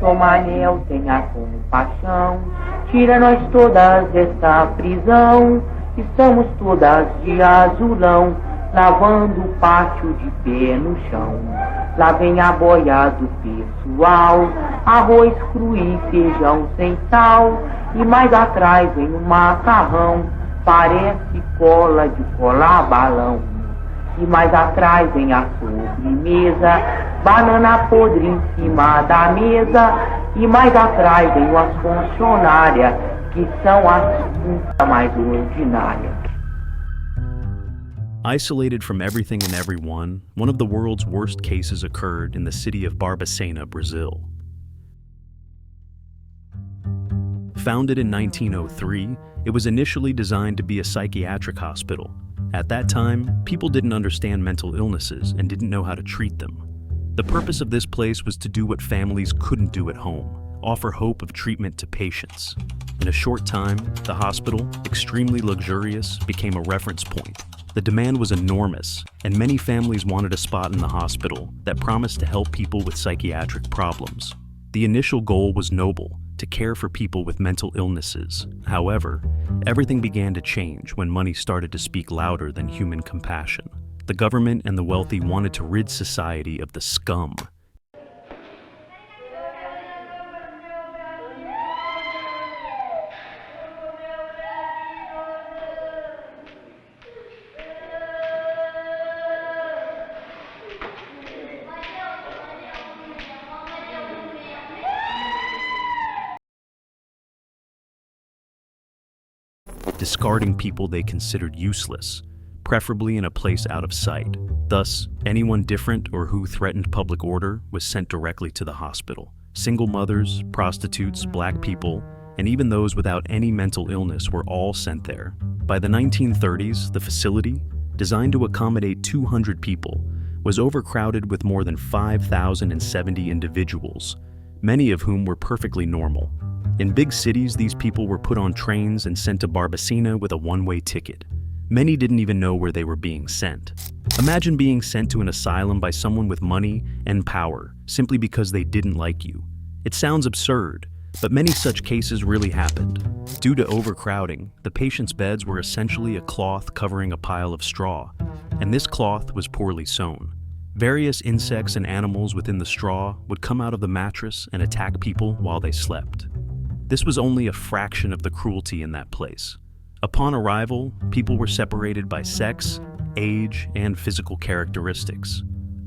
São Manel, tenha compaixão, tira nós todas dessa prisão. Estamos todas de azulão, lavando o pátio de pé no chão. Lá vem a boia do pessoal, arroz cru e feijão sem sal. E mais atrás vem o macarrão, parece cola de colar balão. E mais atrás vem a sobremesa, banana podre em cima da mesa. E mais atrás vem as funcionárias, que são as mais ordinárias. Isolated from everything and everyone, one of the world's worst cases occurred in the city of Barbacena, Brazil. Founded in 1903, it was initially designed to be a psychiatric hospital. At that time, people didn't understand mental illnesses and didn't know how to treat them. The purpose of this place was to do what families couldn't do at home, offer hope of treatment to patients. In a short time, the hospital, extremely luxurious, became a reference point. The demand was enormous, and many families wanted a spot in the hospital that promised to help people with psychiatric problems. The initial goal was noble, to care for people with mental illnesses. However, everything began to change when money started to speak louder than human compassion. The government and the wealthy wanted to rid society of the scum. Discarding people they considered useless, preferably in a place out of sight. Thus, anyone different or who threatened public order was sent directly to the hospital. Single mothers, prostitutes, black people, and even those without any mental illness were all sent there. By the 1930s, the facility, designed to accommodate 200 people, was overcrowded with more than 5,070 individuals, many of whom were perfectly normal. In big cities, these people were put on trains and sent to Barbacena with a one-way ticket. Many didn't even know where they were being sent. Imagine being sent to an asylum by someone with money and power simply because they didn't like you. It sounds absurd, but many such cases really happened. Due to overcrowding, the patients' beds were essentially a cloth covering a pile of straw, and this cloth was poorly sewn. Various insects and animals within the straw would come out of the mattress and attack people while they slept. This was only a fraction of the cruelty in that place. Upon arrival, people were separated by sex, age, and physical characteristics.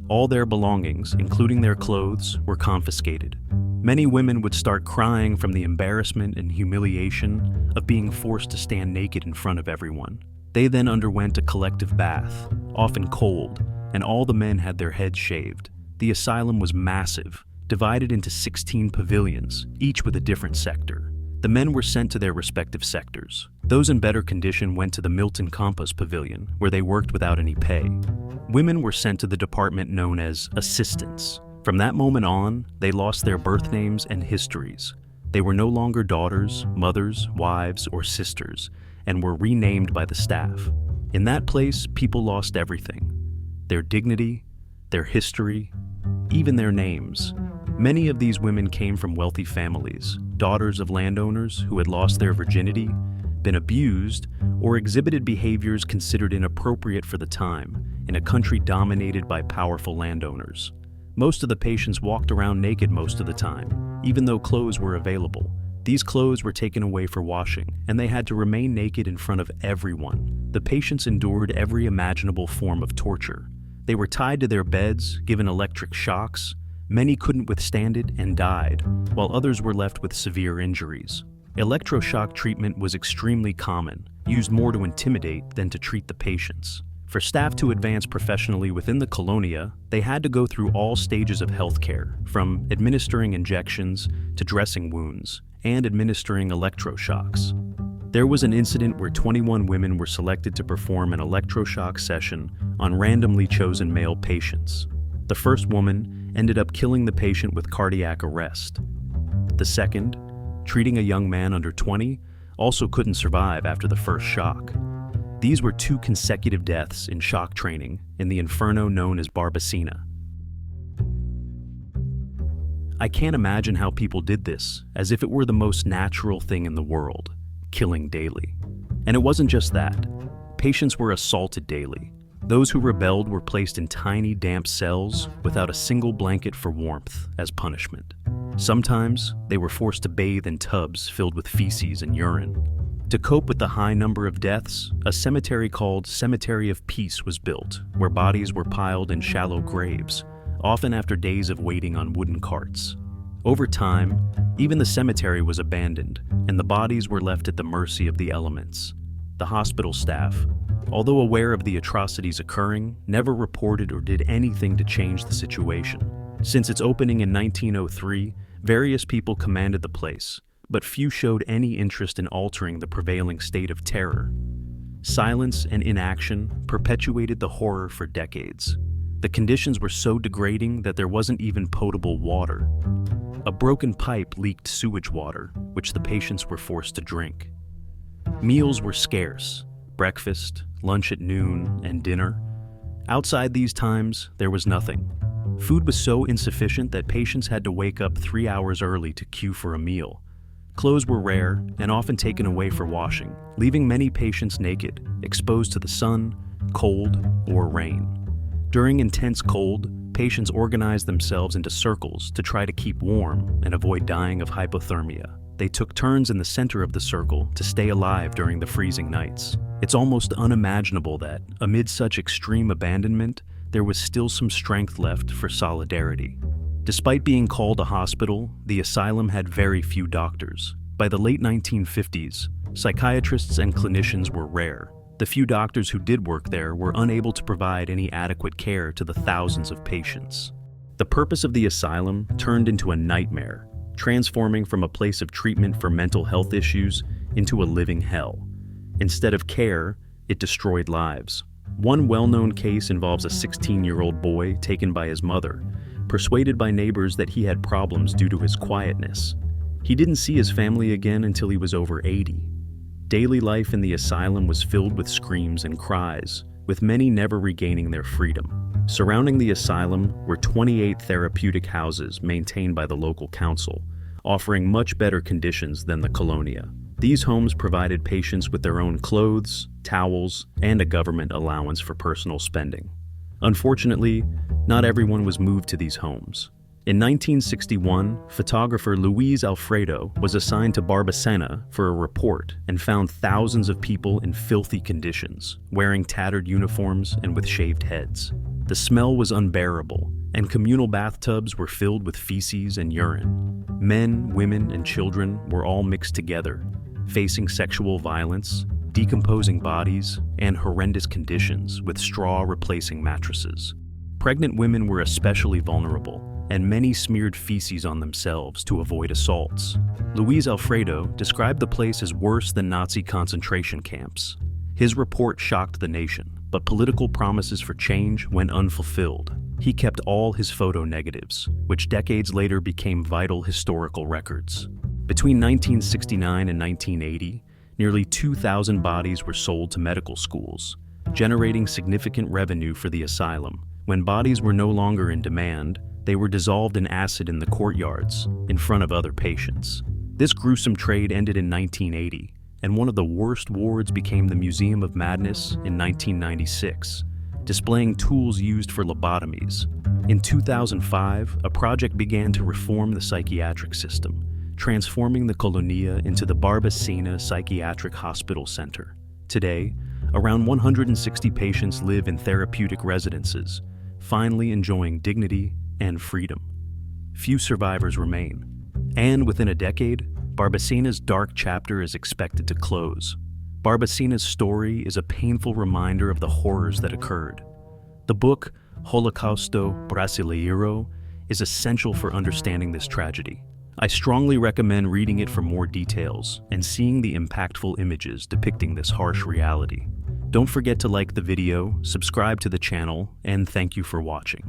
All their belongings, including their clothes, were confiscated. Many women would start crying from the embarrassment and humiliation of being forced to stand naked in front of everyone. They then underwent a collective bath, often cold, and all the men had their heads shaved. The asylum was massive, divided into 16 pavilions, each with a different sector. The men were sent to their respective sectors. Those in better condition went to the Milton Campos Pavilion, where they worked without any pay. Women were sent to the department known as assistants. From that moment on, they lost their birth names and histories. They were no longer daughters, mothers, wives, or sisters, and were renamed by the staff. In that place, people lost everything: their dignity, their history, even their names. Many of these women came from wealthy families, daughters of landowners who had lost their virginity, been abused, or exhibited behaviors considered inappropriate for the time in a country dominated by powerful landowners. Most of the patients walked around naked most of the time, even though clothes were available. These clothes were taken away for washing, and they had to remain naked in front of everyone. The patients endured every imaginable form of torture. They were tied to their beds, given electric shocks. Many couldn't withstand it and died, while others were left with severe injuries. Electroshock treatment was extremely common, used more to intimidate than to treat the patients. For staff to advance professionally within the colonia, they had to go through all stages of healthcare, from administering injections to dressing wounds, and administering electroshocks. There was an incident where 21 women were selected to perform an electroshock session on randomly chosen male patients. The first woman ended up killing the patient with cardiac arrest. The second, treating a young man under 20, also couldn't survive after the first shock. These were 2 consecutive deaths in shock training in the inferno known as Barbacena. I can't imagine how people did this, as if it were the most natural thing in the world, killing daily. And it wasn't just that. Patients were assaulted daily. Those who rebelled were placed in tiny, damp cells without a single blanket for warmth as punishment. Sometimes, they were forced to bathe in tubs filled with feces and urine. To cope with the high number of deaths, a cemetery called Cemetery of Peace was built, where bodies were piled in shallow graves, often after days of waiting on wooden carts. Over time, even the cemetery was abandoned, and the bodies were left at the mercy of the elements. The hospital staff, although aware of the atrocities occurring, never reported or did anything to change the situation. Since its opening in 1903, various people commanded the place, but few showed any interest in altering the prevailing state of terror. Silence and inaction perpetuated the horror for decades. The conditions were so degrading that there wasn't even potable water. A broken pipe leaked sewage water, which the patients were forced to drink. Meals were scarce: breakfast, lunch at noon, and dinner. Outside these times, there was nothing. Food was so insufficient that patients had to wake up 3 hours early to queue for a meal. Clothes were rare and often taken away for washing, leaving many patients naked, exposed to the sun, cold, or rain. During intense cold, patients organized themselves into circles to try to keep warm and avoid dying of hypothermia. They took turns in the center of the circle to stay alive during the freezing nights. It's almost unimaginable that, amid such extreme abandonment, there was still some strength left for solidarity. Despite being called a hospital, the asylum had very few doctors. By the late 1950s, psychiatrists and clinicians were rare. The few doctors who did work there were unable to provide any adequate care to the thousands of patients. The purpose of the asylum turned into a nightmare, transforming from a place of treatment for mental health issues into a living hell. Instead of care, it destroyed lives. One well-known case involves a 16-year-old boy taken by his mother, persuaded by neighbors that he had problems due to his quietness. He didn't see his family again until he was over 80. Daily life in the asylum was filled with screams and cries, with many never regaining their freedom. Surrounding the asylum were 28 therapeutic houses maintained by the local council, offering much better conditions than the colonia. These homes provided patients with their own clothes, towels, and a government allowance for personal spending. Unfortunately, not everyone was moved to these homes. In 1961, photographer Luis Alfredo was assigned to Barbacena for a report and found thousands of people in filthy conditions, wearing tattered uniforms and with shaved heads. The smell was unbearable, and communal bathtubs were filled with feces and urine. Men, women, and children were all mixed together, facing sexual violence, decomposing bodies, and horrendous conditions with straw replacing mattresses. Pregnant women were especially vulnerable, and many smeared feces on themselves to avoid assaults. Luis Alfredo described the place as worse than Nazi concentration camps. His report shocked the nation, but political promises for change went unfulfilled. He kept all his photo negatives, which decades later became vital historical records. Between 1969 and 1980, nearly 2,000 bodies were sold to medical schools, generating significant revenue for the asylum. When bodies were no longer in demand, they were dissolved in acid in the courtyards, in front of other patients. This gruesome trade ended in 1980, and one of the worst wards became the Museum of Madness in 1996, displaying tools used for lobotomies. In 2005, a project began to reform the psychiatric system, transforming the Colonia into the Barbacena Psychiatric Hospital Center. Today, around 160 patients live in therapeutic residences, finally enjoying dignity and freedom. Few survivors remain, and within a decade, Barbacena's dark chapter is expected to close. Barbacena's story is a painful reminder of the horrors that occurred. The book, Holocausto Brasileiro, is essential for understanding this tragedy. I strongly recommend reading it for more details and seeing the impactful images depicting this harsh reality. Don't forget to like the video, subscribe to the channel, and thank you for watching.